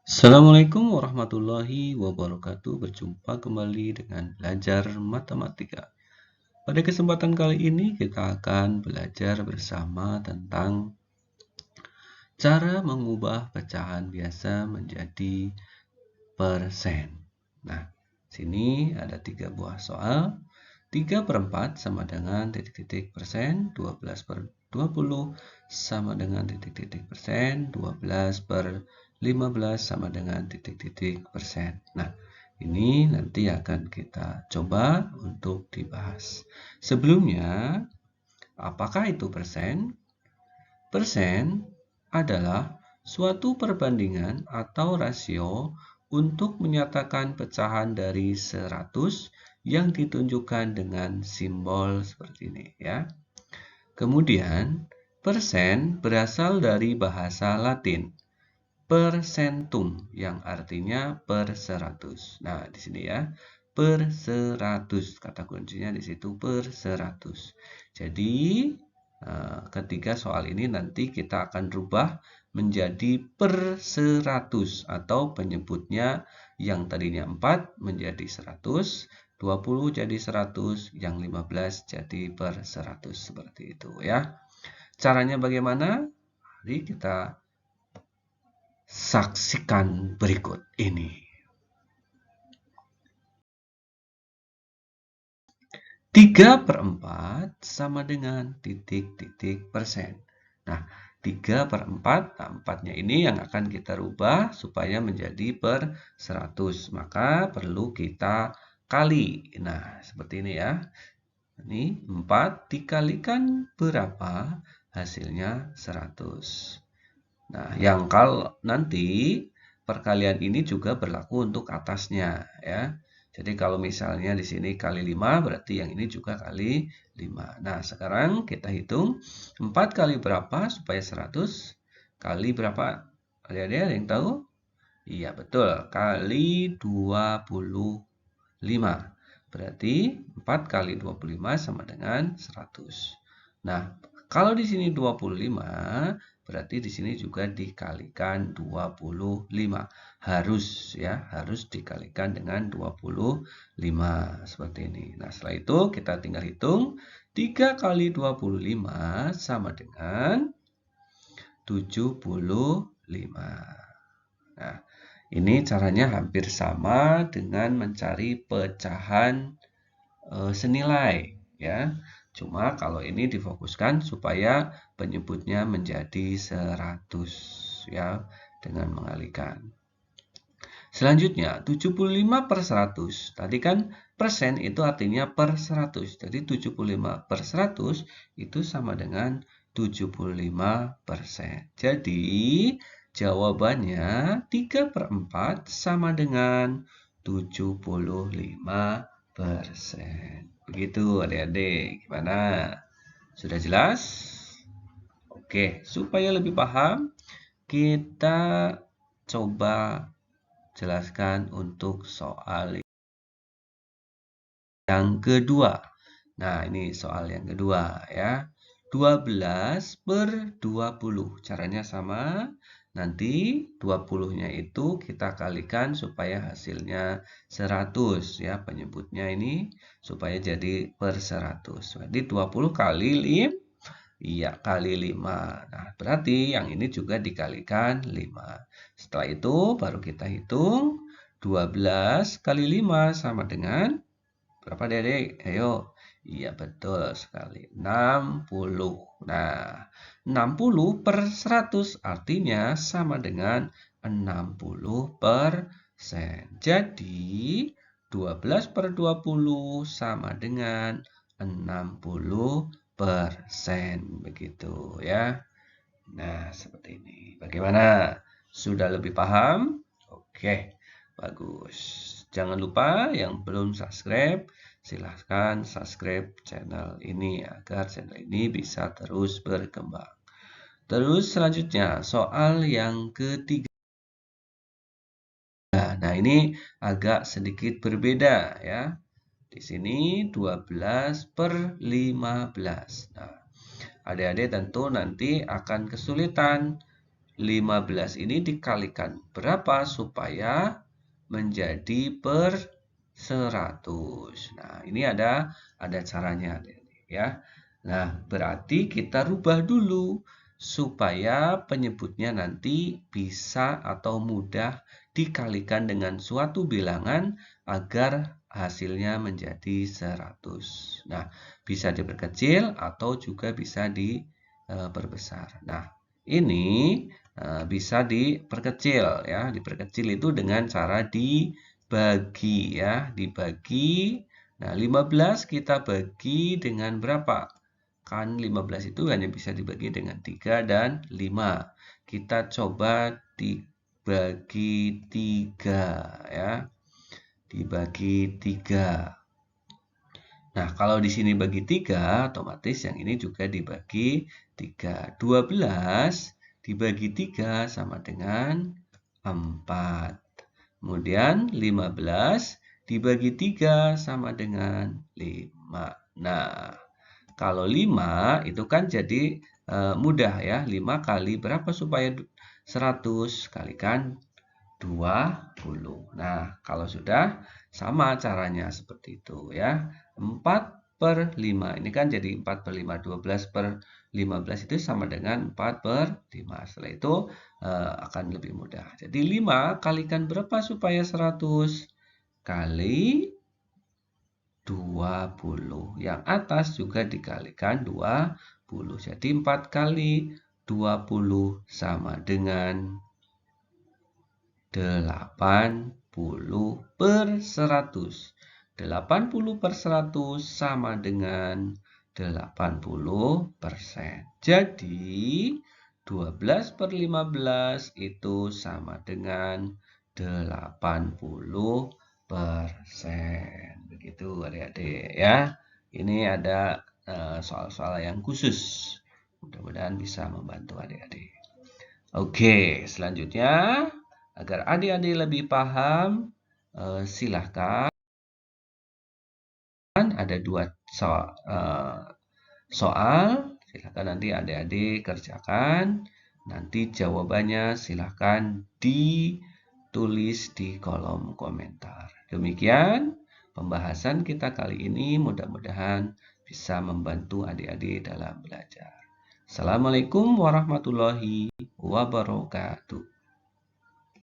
Assalamualaikum warahmatullahi wabarakatuh. Berjumpa kembali dengan belajar matematika. Pada kesempatan kali ini kita akan belajar bersama tentang cara mengubah pecahan biasa menjadi persen. Nah, sini ada 3 buah soal. 3/4 sama dengan titik-titik persen, 12/20 sama dengan titik-titik persen, 12/15 sama dengan titik-titik persen. Nah, ini nanti akan kita coba untuk dibahas. Sebelumnya, apakah itu persen? Persen adalah suatu perbandingan atau rasio untuk menyatakan pecahan dari 100 yang ditunjukkan dengan simbol seperti ini ya. Kemudian, persen berasal dari bahasa Latin percentum yang artinya per 100. Nah, di sini ya, per 100. Kata kuncinya di situ per 100. Jadi, ketika soal ini nanti kita akan rubah menjadi per 100 atau penyebutnya yang tadinya 4 menjadi 100, 20 jadi 100, yang 15 jadi per 100 seperti itu ya. Caranya bagaimana? Mari kita saksikan berikut ini. 3/4 sama dengan titik-titik persen. Nah, 3/4, nah 4-nya ini yang akan kita rubah supaya menjadi per 100. Maka perlu kita kali. Nah, seperti ini ya. Ini 4 dikalikan berapa? Hasilnya 100. Nah, yang kalau nanti perkalian ini juga berlaku untuk atasnya ya. Jadi kalau misalnya di sini kali 5 berarti yang ini juga kali 5. Nah, sekarang kita hitung 4 kali berapa supaya 100? Kali berapa? Ada yang tahu? Iya, betul. Kali 25. Berarti 4 kali 25 sama dengan 100. Nah, kalau di sini 25, berarti di sini juga dikalikan 25. Harus ya, harus dikalikan dengan 25 seperti ini. Nah, setelah itu kita tinggal hitung 3 kali 25 sama dengan 75. Nah, ini caranya hampir sama dengan mencari pecahan senilai ya. Cuma kalau ini difokuskan supaya penyebutnya menjadi 100 ya dengan mengalihkan. Selanjutnya 75/100. Tadi kan persen itu artinya per 100. Jadi 75/100 itu sama dengan 75%. Jadi jawabannya 3/4 sama dengan 75%. Begitu adik-adik, gimana? Sudah jelas? Oke, supaya lebih paham, kita coba jelaskan untuk soal yang kedua. Nah, ini soal yang kedua ya. 12/20. Caranya sama. Nanti 20-nya itu kita kalikan supaya hasilnya 100 ya. Penyebutnya ini supaya jadi per 100. Jadi 20 kali 5. Iya, kali 5. Nah, berarti yang ini juga dikalikan 5. Setelah itu baru kita hitung 12 kali 5 sama dengan berapa, Dedek? Ayo. Iya, betul sekali. 60. Nah, 60/100 artinya sama dengan 60%. Jadi, 12/20 sama dengan 60%. Begitu ya. Nah, seperti ini. Bagaimana? Sudah lebih paham? Oke, bagus. Jangan lupa yang belum subscribe, silahkan subscribe channel ini agar channel ini bisa terus berkembang. Terus selanjutnya, soal yang ketiga. Nah, ini agak sedikit berbeda ya. Di sini 12/15. Nah, adik-adik tentu nanti akan kesulitan 15 ini dikalikan berapa supaya menjadi per 100. Nah, ini ada caranya ya. Nah, berarti kita rubah dulu supaya penyebutnya nanti bisa atau mudah dikalikan dengan suatu bilangan agar hasilnya menjadi 100. Nah, bisa diperkecil atau juga bisa diperbesar. Nah, ini bisa diperkecil ya. Diperkecil itu dengan cara dibagi ya, dibagi. Nah, 15 kita bagi dengan berapa? Kan 15 itu hanya bisa dibagi dengan 3 dan 5. Kita coba dibagi 3 ya. Dibagi 3. Nah, kalau di sini bagi 3, otomatis yang ini juga dibagi 3. 12 dibagi 3 sama dengan 4. Kemudian 15 dibagi 3 sama dengan 5. Nah, kalau 5 itu kan jadi mudah ya. 5 kali berapa supaya 100? Kalikan 20. Nah, kalau sudah sama caranya seperti itu ya. 4/5. Ini kan jadi 4/5. 12/15 itu sama dengan 4/5. Setelah itu akan lebih mudah. Jadi 5 kalikan berapa supaya 100? Kali 20. Yang atas juga dikalikan 20. Jadi 4 kali 20 sama dengan 80/100. 80/100 sama dengan 80%. Jadi 12/15 itu sama dengan 80%. Begitu adik-adik ya. Ini ada soal-soal yang khusus. Mudah-mudahan bisa membantu adik-adik. Oke, selanjutnya agar adik-adik lebih paham, silahkan ada 2 soal, silahkan nanti adik-adik kerjakan. Nanti jawabannya silahkan ditulis di kolom komentar. Demikian pembahasan kita kali ini, mudah-mudahan bisa membantu adik-adik dalam belajar. Assalamualaikum warahmatullahi wabarakatuh.